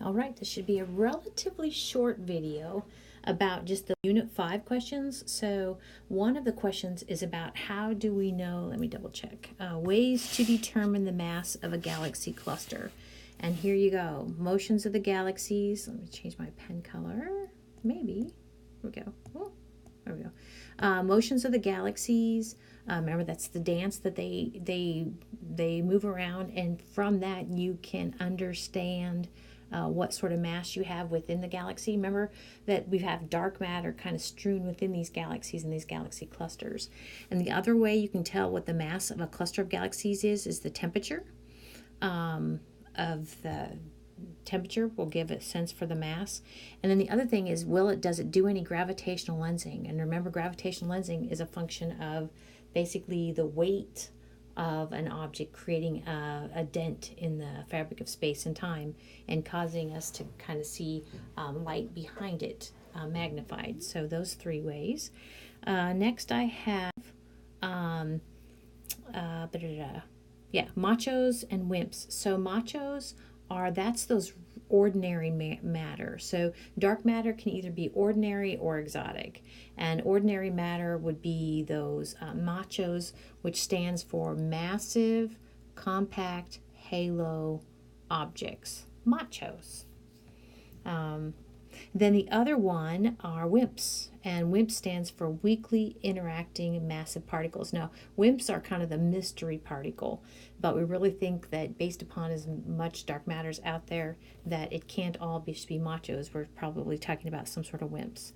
All right, this should be a relatively short video about just the Unit 5 questions. So one of the questions is about how do we know, let me double check, ways to determine the mass of a galaxy cluster. And here you go, motions of the galaxies. Let me change my pen color, maybe. Here we go. Oh, there we go. Motions of the galaxies. Remember, that's the dance that they move around, and from that you can understand what sort of mass you have within the galaxy. Remember that we have dark matter kind of strewn within these galaxies and these galaxy clusters. And the other way you can tell what the mass of a cluster of galaxies is the temperature. Of the temperature will give a sense for the mass. And then the other thing is, does it do any gravitational lensing? And remember, gravitational lensing is a function of basically the weight of an object creating a dent in the fabric of space and time and causing us to kind of see light behind it magnified. So those three ways. Next I have machos and WIMPs. So machos that's those ordinary matter. So dark matter can either be ordinary or exotic. And ordinary matter would be those machos, which stands for massive, compact, halo objects. Machos. Then the other one are WIMPs, and WIMP stands for weakly interacting massive particles. Now, WIMPs are kind of the mystery particle, but we really think that based upon as much dark matters out there that it can't all just be machos. We're probably talking about some sort of WIMPs.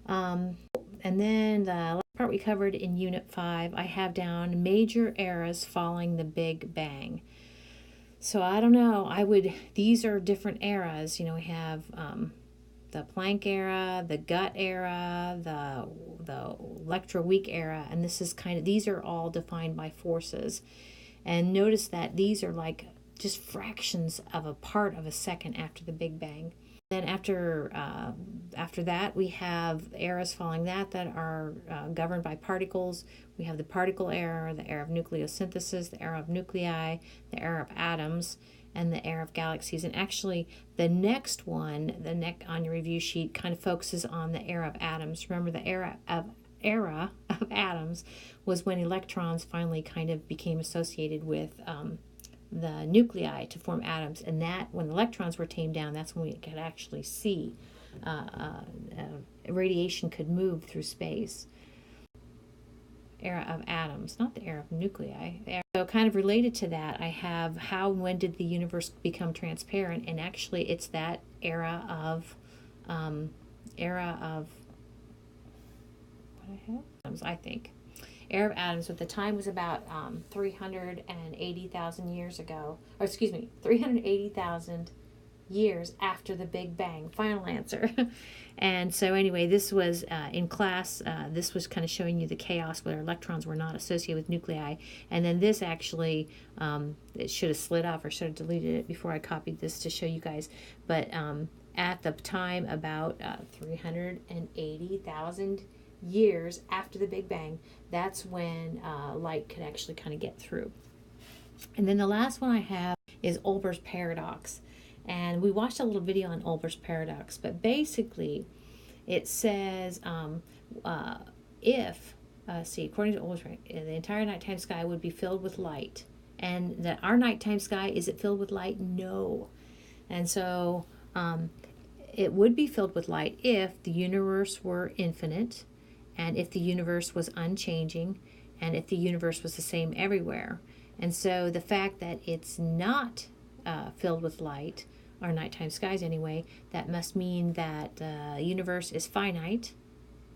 And then the last part we covered in Unit 5, I have down major eras following the Big Bang. So I don't know, these are different eras. We have the Planck era, the Gut era, the electroweak era, and these are all defined by forces. And notice that these are like just fractions of a part of a second after the Big Bang. Then after that, we have eras following that are governed by particles. We have the particle era, the era of nucleosynthesis, the era of nuclei, the era of atoms, and the era of galaxies. And actually, the next one, on your review sheet, kind of focuses on the era of atoms. Remember, the era of atoms was when electrons finally kind of became associated with the nuclei to form atoms. And that, when electrons were tamed down, that's when we could actually see radiation could move through space. Era of atoms, not the era of nuclei. So kind of related to that, I have how and when did the universe become transparent? And actually, it's that era of what I think. Era of atoms, but the time was about 380,000 years ago, or excuse me, 380,000 years after the Big Bang. Final answer. And so anyway, this was in class, this was kind of showing you the chaos where electrons were not associated with nuclei. And then this actually, it should have slid off or should have deleted it before I copied this to show you guys. But at the time, about 380,000 years after the Big Bang, that's when light could actually kind of get through. And then the last one I have is Olber's paradox. And we watched a little video on Olber's paradox, but basically it says according to Olber's, the entire nighttime sky would be filled with light. And that our nighttime sky, is it filled with light? No. And so it would be filled with light if the universe were infinite, and if the universe was unchanging, and if the universe was the same everywhere. And so the fact that it's not filled with light, our nighttime skies anyway, that must mean that the universe is finite.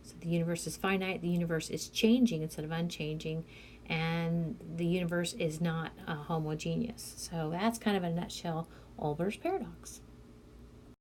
So the universe is finite, the universe is changing instead of unchanging, and the universe is not homogeneous. So that's kind of a nutshell Olber's paradox.